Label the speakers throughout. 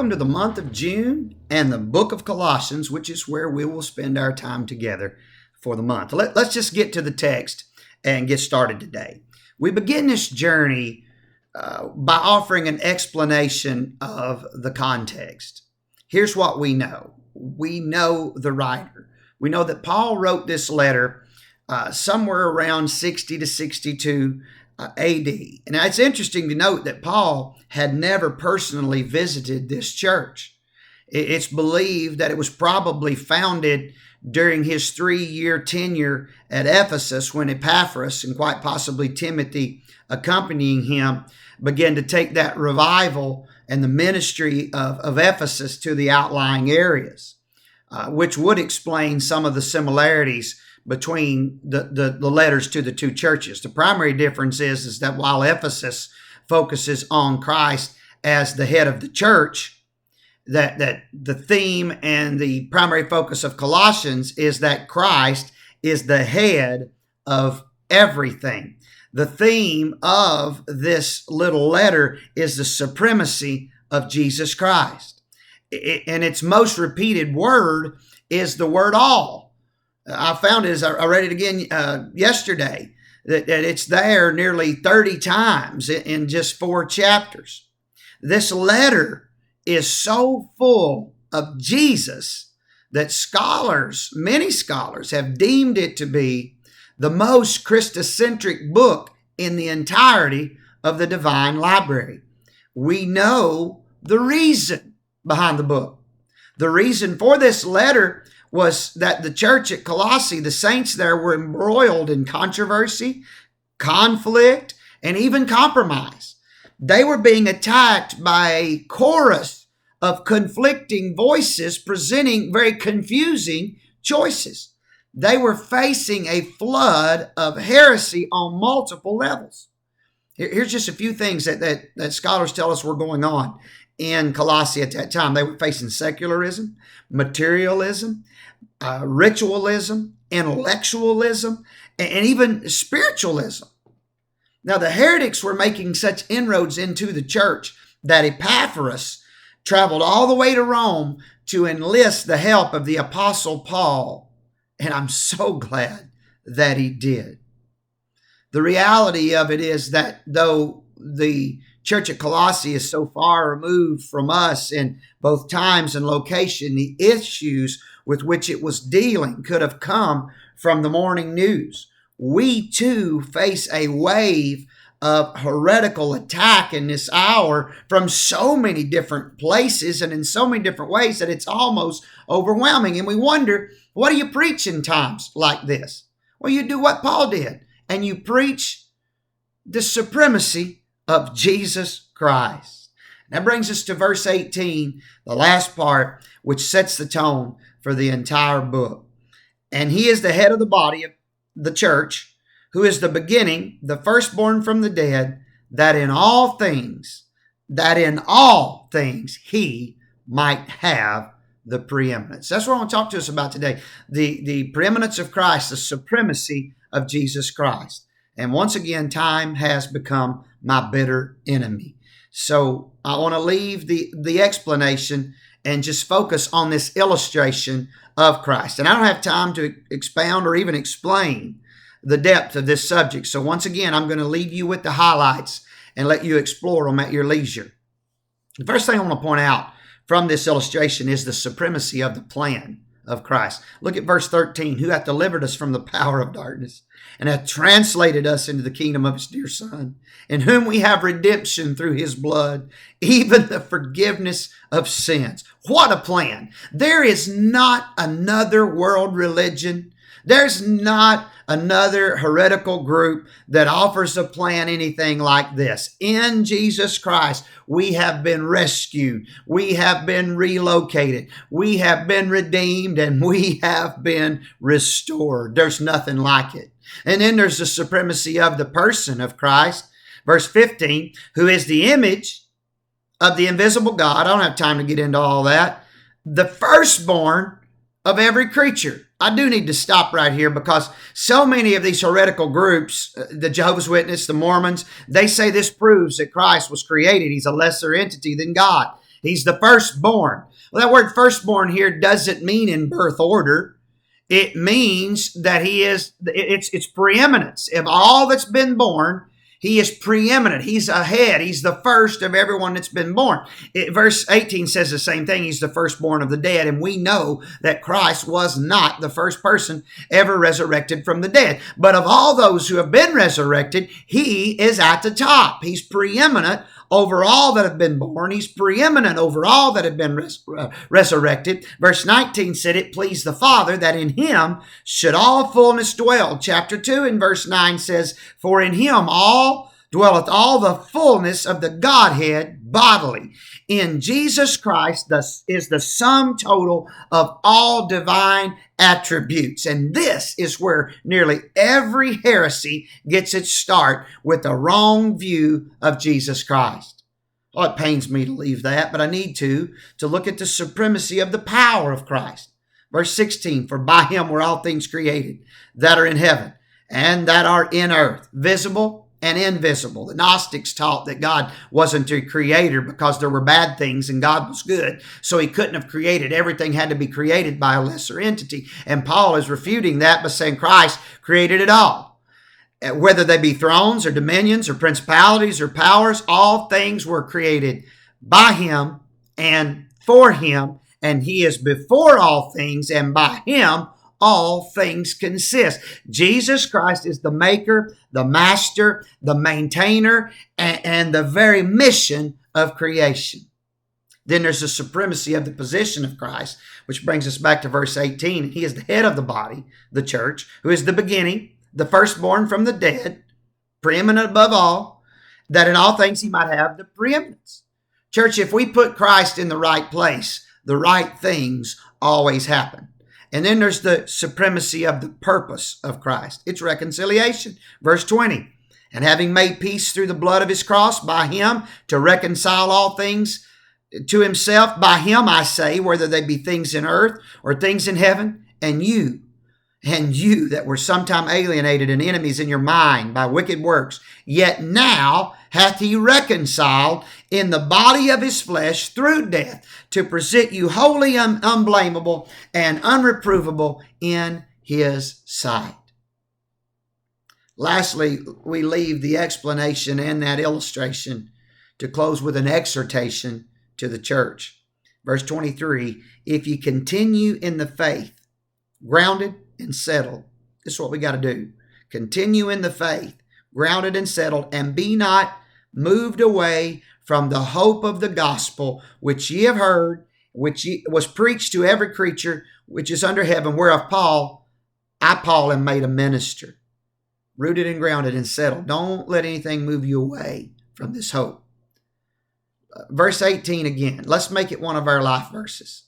Speaker 1: welcome to the month of June and the book of Colossians, which is where we will spend our time together for the month. Let's just get to the text and get started today. We begin this journey by offering an explanation of the context. Here's what we know. We know the writer. We know that Paul wrote this letter somewhere around 60 to 62 AD. And it's interesting to note that Paul had never personally visited this church. It's believed that it was probably founded during his 3-year tenure at Ephesus when Epaphras and quite possibly Timothy accompanying him began to take that revival and the ministry of Ephesus to the outlying areas, which would explain some of the similarities between the letters to the two churches. The primary difference is that while Ephesus focuses on Christ as the head of the church, that the theme and the primary focus of Colossians is that Christ is the head of everything. The theme of this little letter is the supremacy of Jesus Christ. And its most repeated word is the word all. I found it as I read it again yesterday, that it's there nearly 30 times in just 4 chapters. This letter is so full of Jesus that many scholars have deemed it to be the most Christocentric book in the entirety of the divine library. We know the reason behind the book. The reason for this letter was that the church at Colossae, the saints there, were embroiled in controversy, conflict, and even compromise. They were being attacked by a chorus of conflicting voices presenting very confusing choices. They were facing a flood of heresy on multiple levels. Here's just a few things that scholars tell us were going on in Colossae at that time. They were facing secularism, materialism, ritualism, intellectualism, and even spiritualism. Now, the heretics were making such inroads into the church that Epaphras traveled all the way to Rome to enlist the help of the Apostle Paul. And I'm so glad that he did. The reality of it is that though the church at Colossae is so far removed from us in both times and location, the issues with which it was dealing could have come from the morning news. We too face a wave of heretical attack in this hour from so many different places and in so many different ways that it's almost overwhelming. And we wonder, what do you preach in times like this? Well, you do what Paul did, and you preach the supremacy of Jesus Christ. That brings us to verse 18, the last part, which sets the tone for the entire book. And he is the head of the body of the church, who is the beginning, the firstborn from the dead, that in all things he might have the preeminence. That's what I want to talk to us about today. The preeminence of Christ, the supremacy of Jesus Christ. And once again, time has become my bitter enemy. So I want to leave the explanation and just focus on this illustration of Christ. And I don't have time to expound or even explain the depth of this subject. So once again, I'm going to leave you with the highlights and let you explore them at your leisure. The first thing I want to point out from this illustration is the supremacy of the plan of Christ. Look at verse 13, who hath delivered us from the power of darkness and hath translated us into the kingdom of his dear Son, in whom we have redemption through his blood, even the forgiveness of sins. What a plan. There is not another world religion. There's not another heretical group that offers a plan anything like this. In Jesus Christ, we have been rescued. We have been relocated. We have been redeemed, and we have been restored. There's nothing like it. And then there's the supremacy of the person of Christ. Verse 15, who is the image of the invisible God. I don't have time to get into all that. The firstborn of every creature. I do need to stop right here because so many of these heretical groups, the Jehovah's Witnesses, the Mormons, they say this proves that Christ was created. He's a lesser entity than God. He's the firstborn. Well, that word firstborn here doesn't mean in birth order. It means that it's preeminence. Of all that's been born, he is preeminent. He's ahead. He's the first of everyone that's been born. Verse 18 says the same thing. He's the firstborn of the dead. And we know that Christ was not the first person ever resurrected from the dead. But of all those who have been resurrected, he is at the top. He's preeminent over all that have been born. He's preeminent over all that have been resurrected. Verse 19 said, it pleased the Father that in him should all fullness dwell. Chapter 2 in verse 9 says, for in him dwelleth all the fullness of the Godhead bodily. In Jesus Christ is the sum total of all divine attributes. And this is where nearly every heresy gets its start, with a wrong view of Jesus Christ. Oh, it pains me to leave that, but I need to look at the supremacy of the power of Christ. Verse 16, for by him were all things created that are in heaven and that are in earth, visible and invisible. The Gnostics taught that God wasn't a creator because there were bad things and God was good, so he couldn't have created. Everything had to be created by a lesser entity. And Paul is refuting that by saying Christ created it all. Whether they be thrones or dominions or principalities or powers, all things were created by him and for him, and he is before all things, and by him all things consist. Jesus Christ is the maker, the master, the maintainer, and the very mission of creation. Then there's the supremacy of the position of Christ, which brings us back to verse 18. He is the head of the body, the church, who is the beginning, the firstborn from the dead, preeminent above all, that in all things he might have the preeminence. Church, if we put Christ in the right place, the right things always happen. And then there's the supremacy of the purpose of Christ. It's reconciliation. Verse 20, and having made peace through the blood of his cross, by him to reconcile all things to himself. By him, I say, whether they be things in earth or things in heaven, and you that were sometime alienated and enemies in your mind by wicked works, yet now hath he reconciled in the body of his flesh through death, to present you wholly unblameable and unreprovable in his sight. Lastly, we leave the explanation and that illustration to close with an exhortation to the church. Verse 23, if you continue in the faith, grounded and settled. This is what we got to do. Continue in the faith, grounded and settled, and be not moved away from the hope of the gospel, which ye have heard, which was preached to every creature which is under heaven, whereof Paul am made a minister. Rooted and grounded and settled. Don't let anything move you away from this hope. Verse 18 again. Let's make it one of our life verses.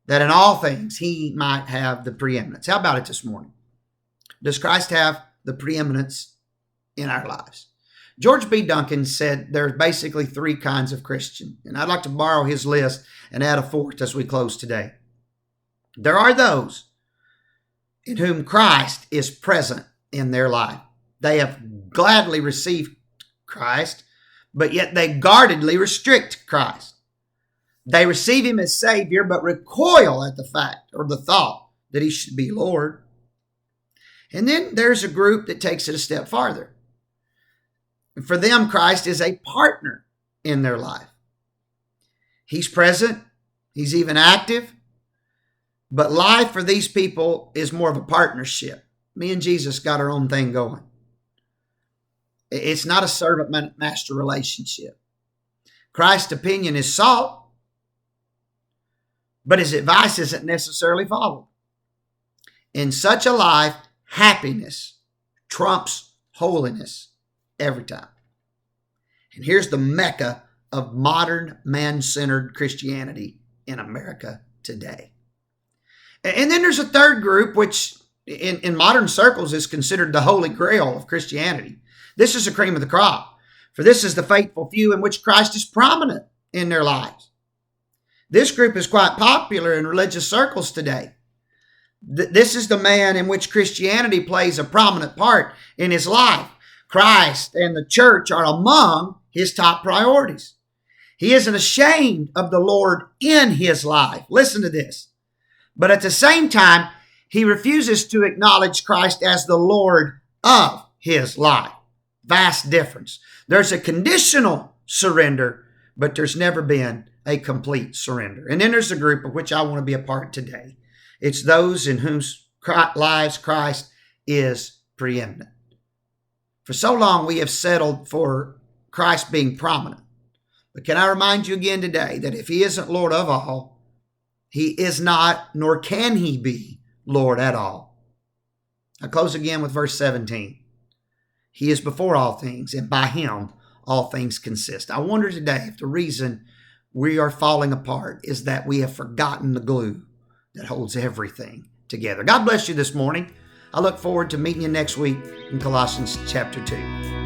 Speaker 1: That in all things he might have the preeminence. How about it this morning? Does Christ have the preeminence in our lives? George B. Duncan said there's basically three kinds of Christian, and I'd like to borrow his list and add a fourth as we close today. There are those in whom Christ is present in their life. They have gladly received Christ, but yet they guardedly restrict Christ. They receive him as Savior, but recoil at the fact or the thought that he should be Lord. And then there's a group that takes it a step farther. For them, Christ is a partner in their life. He's present. He's even active. But life for these people is more of a partnership. Me and Jesus got our own thing going. It's not a servant-master relationship. Christ's opinion is sought, but his advice isn't necessarily followed. In such a life, happiness trumps holiness every time. And here's the mecca of modern man-centered Christianity in America today. And then there's a third group, which in modern circles is considered the holy grail of Christianity. This is the cream of the crop. For this is the faithful few in which Christ is prominent in their lives. This group is quite popular in religious circles today. This is the man in which Christianity plays a prominent part in his life. Christ and the church are among his top priorities. He isn't ashamed of the Lord in his life. Listen to this. But at the same time, he refuses to acknowledge Christ as the Lord of his life. Vast difference. There's a conditional surrender, but there's never been a complete surrender. And then there's a group of which I want to be a part today. It's those in whose lives Christ is preeminent. For so long, we have settled for Christ being prominent. But can I remind you again today that if he isn't Lord of all, he is not, nor can he be, Lord at all. I close again with verse 17. He is before all things, and by him all things consist. I wonder today if the reason we are falling apart is that we have forgotten the glue that holds everything together. God bless you this morning. I look forward to meeting you next week in Colossians chapter 2.